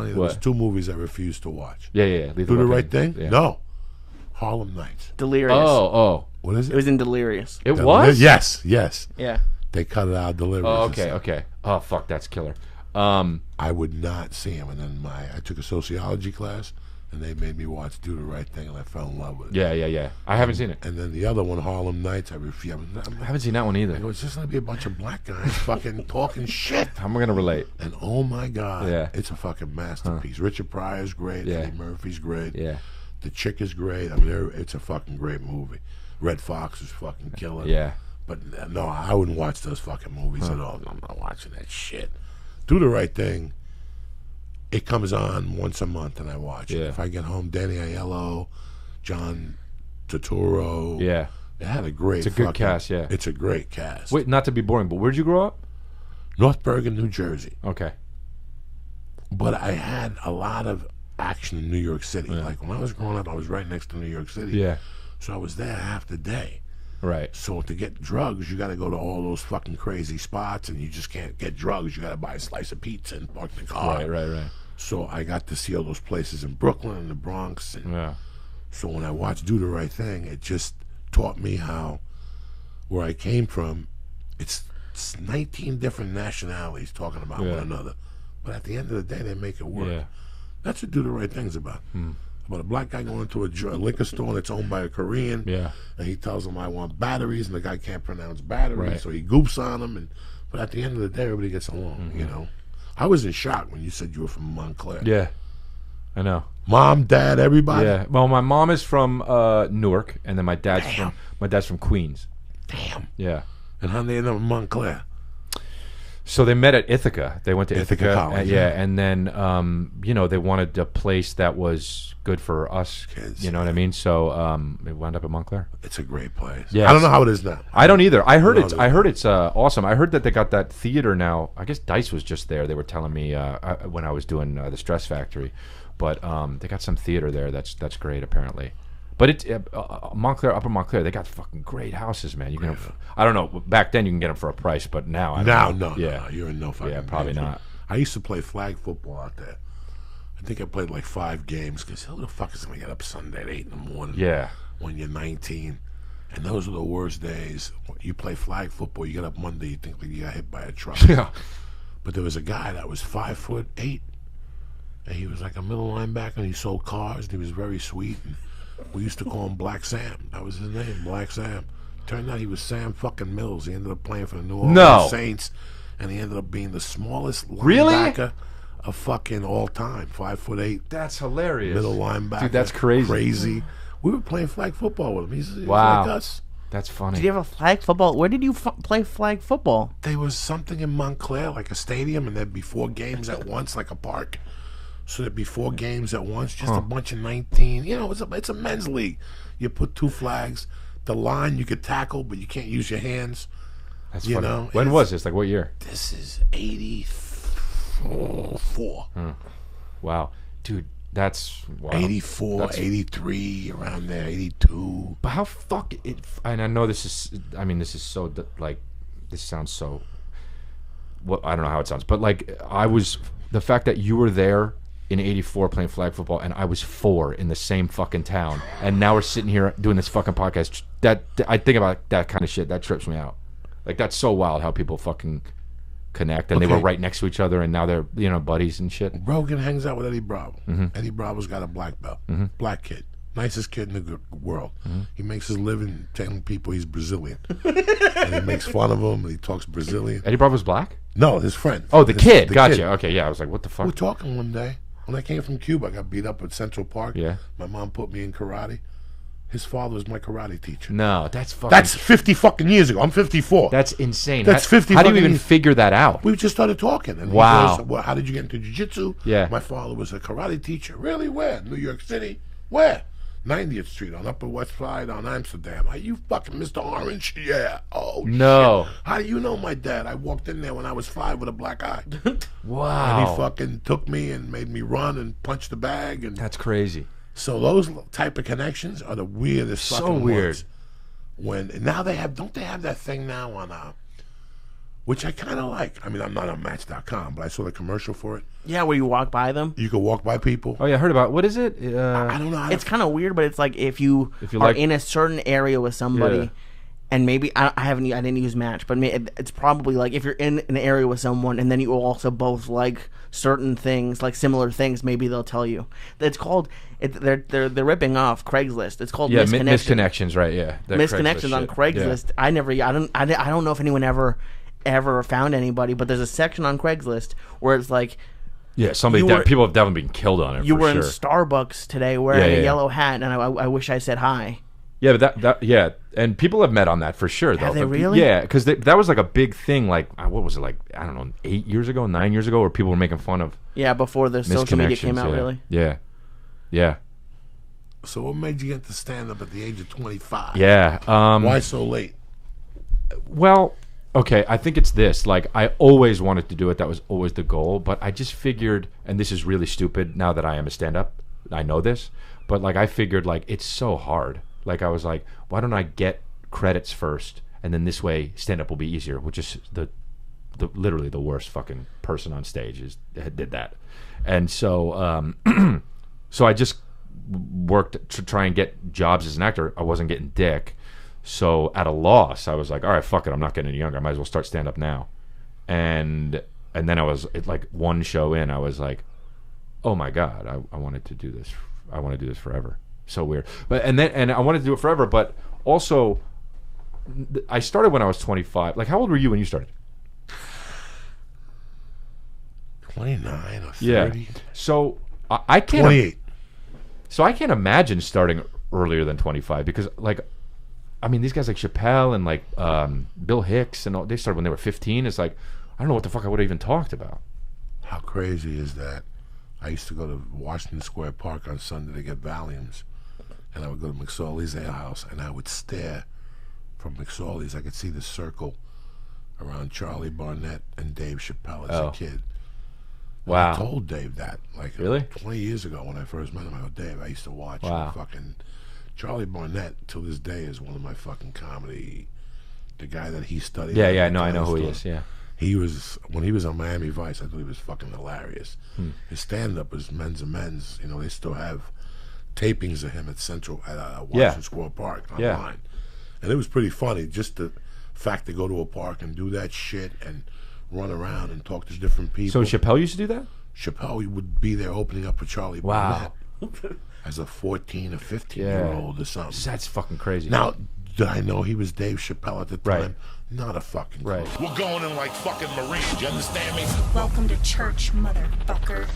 telling you, there was 2 movies I refused to watch. Yeah. Do the Right Thing? Yeah. No. Harlem Nights. Delirious. Oh. What is it? It was in Delirious. It was? Yes. Yeah. They cut it out. Delirious. Oh, okay. Oh, fuck, that's killer. I would not see him, and then I took a sociology class, and they made me watch Do the Right Thing, and I fell in love with it. Yeah. I haven't seen it. And then the other one, Harlem Nights, I refused. I haven't seen that one either. It's just going to be a bunch of black guys fucking talking shit. I'm going to relate. And oh my God, Yeah. it's a fucking masterpiece. Richard Pryor's great. Yeah. Eddie Murphy's great. Yeah. The chick is great. I mean, it's a fucking great movie. Red Fox is fucking killer. Yeah. But no, I wouldn't watch those fucking movies at all. I'm not watching that shit. Do the Right Thing. It comes on once a month, and I watch it. Yeah. If I get home, Danny Aiello, John Turturro. Yeah. It had a great. It's a good cast, yeah. It's a great cast. Wait, not to be boring, but where'd you grow up? North Bergen, New Jersey. Okay. But I had a lot of action in New York City. Like when I was growing up, I was right next to New York City. Yeah. So I was there half the day. Right. So to get drugs, you got to go to all those fucking crazy spots, and you just can't get drugs. You got to buy a slice of pizza and park the car. Right. So I got to see all those places in Brooklyn and the Bronx. And Yeah. so when I watched Do the Right Thing, it just taught me how, where I came from, it's 19 different nationalities talking about one another. But at the end of the day, they make it work. Yeah. That's what Do the Right Thing's about. About a black guy going into a liquor store that's owned by a Korean. Yeah. And he tells him, I want batteries, and the guy can't pronounce batteries, Right. so he goofs on him. But at the end of the day, everybody gets along, you know. I was in shock when you said you were from Montclair. Yeah. I know. Mom, dad, everybody? Yeah. Well, my mom is from Newark, and then my dad's from Queens. Damn. Yeah. And how they end up in Montclair? So they met at Ithaca. They went to Ithaca College, yeah, and then they wanted a place that was good for us Kids. You know what I mean? So it wound up in Montclair. It's a great place. Yes. I don't know how it is now. I don't either. I heard No, it's awesome. I heard that they got that theater now. I guess Dice was just there. They were telling me when I was doing the Stress Factory, but they got some theater there. That's great apparently. But it's Montclair, Upper Montclair. They got fucking great houses, man. You can, I don't know. Back then you can get them for a price, but now I don't know. No, you're in no fucking. Yeah, probably not. I used to play flag football out there. I think I played like 5 games because who the fuck is gonna get up Sunday at 8 in the morning? Yeah. When you're 19, and those are the worst days. You play flag football. You get up Monday, you think like you got hit by a truck. Yeah. But there was a guy that was 5'8", and he was like a middle linebacker, and he sold cars, and he was very sweet. And we used to call him Black Sam. That was his name, Black Sam. Turned out he was Sam fucking Mills. He ended up playing for the New Orleans Saints, and he ended up being the smallest linebacker of fucking all time. 5'8". That's hilarious. Middle linebacker. Dude, that's crazy. Crazy. We were playing flag football with him. He's Wow. like us. That's funny. Did you have a flag football? Where did you play flag football? There was something in Montclair, like a stadium, and there'd be 4 games at once, like a park. So there'd be 4 games at once, just a bunch of 19. You know, it's a men's league. You put 2 flags. The line you could tackle, but you can't use your hands. That's you funny. know. When was this? Like what year? This is 84. Wow. Dude, that's wow. 84, That's- 83, around there, 82. But how fuck it? And I know this is. I mean, this is so like. This sounds so. What I don't know how it sounds, but like I was the fact that you were there in '84 playing flag football, and I was 4 in the same fucking town, and now we're sitting here doing this fucking podcast. That I think about that kind of shit. That trips me out. Like that's so wild how people fucking connect, and they were right next to each other, and now they're buddies and shit. Rogan hangs out with Eddie Bravo. Eddie Bravo's got a black belt. Black kid. Nicest kid in the world. He makes his living telling people he's Brazilian. And he makes fun of him, and he talks Brazilian. Eddie Bravo's black? No, his friend. Oh, the kid. Gotcha. Kid. Okay, yeah. I was like, what the fuck? We were talking one day. When I came from Cuba, I got beat up at Central Park. Yeah. My mom put me in karate. His father was my karate teacher. No, that's fucking. That's 50 fucking years ago. I'm 54. That's insane. That's 50 How do you fucking even years. figure that out? We just started talking. And Wow. He goes, well, how did you get into jiu-jitsu? Yeah. My father was a karate teacher. Really? Where? New York City? Where? 90th Street on Upper West Side on Amsterdam. Are you fucking Mr. Orange? Yeah. Oh, No. shit. How do you know my dad? I walked in there when I was 5 with a black eye. Wow. And he fucking took me and made me run and punch the bag. And That's crazy. so those type of connections are the weirdest So fucking weird. ones. When now they have, don't they have that thing now on which I kind of like. I mean, I'm not on Match.com, but I saw the commercial for it. Yeah, where you walk by them. You could walk by people. Oh yeah, I heard about. What is it? I don't know. How It's kind of weird, but it's like if you are like- in a certain area with somebody, Yeah. and maybe I didn't use Match, but it's probably like if you're in an area with someone, and then you also both like certain things, like similar things, maybe they'll tell you. It's called. They're ripping off Craigslist. It's called misconnections, right? Yeah, that Misconnections on shit. Craigslist. Yeah. I don't know if anyone ever found anybody, but there's a section on Craigslist where it's like. Yeah, people have definitely been killed on it. You were sure. in Starbucks today wearing Yeah. a yellow hat, and I wish I said hi. Yeah, but and people have met on that for sure, though. Have they But really? Yeah, because that was like a big thing. Like, what was it, like, I don't know, 8 years ago, 9 years ago, where people were making fun of Yeah, before the social media came out, yeah. really. Yeah. So what made you get to stand up at the age of 25? Yeah. Why so late? Well, okay, I think it's this. Like, I always wanted to do it. That was always the goal. But I just figured, and this is really stupid now that I am a stand-up. I know this. But, like, I figured, like, it's so hard. Like, I was like, why don't I get credits first? And then this way, stand-up will be easier, which is literally the worst fucking person on stage did that. And so, so I just worked to try and get jobs as an actor. I wasn't getting dick. So at a loss, I was like, all right, fuck it. I'm not getting any younger. I might as well start stand up now. And then I was like one show in, I was like, oh my God, I wanted to do this. I want to do this forever. So weird. But and I wanted to do it forever, but also I started when I was 25. Like, how old were you when you started? 29 or 30? Yeah. So I can't 28. So I can't imagine starting earlier than 25 because, like, I mean, these guys like Chappelle and like Bill Hicks and all, they started when they were 15. It's like, I don't know what the fuck I would have even talked about. How crazy is that? I used to go to Washington Square Park on Sunday to get Valiums, and I would go to McSorley's Ale House, and I would stare from McSorley's. I could see the circle around Charlie Barnett and Dave Chappelle as a kid. Wow. I told Dave that, like, Really? 20 years ago when I first met him. I go, Dave, I used to watch fucking Charlie Barnett till this day is one of my fucking comedy. The guy that he studied. Yeah, no, I know who he is. Yeah. He was, when he was on Miami Vice, I thought he was fucking hilarious. His stand-up was Men's and Men's. You know, they still have tapings of him at Washington Square Park online. And it was pretty funny, just the fact to go to a park and do that shit and run around and talk to different people. So Chappelle used to do that? Chappelle would be there opening up for Charlie Barnett as a 14 or 15-year-old or something. That's fucking crazy. Now, did I know he was Dave Chappelle at the time? Not a fucking clue. Right. We're going in like fucking Marines, you understand me? Welcome to church, motherfucker.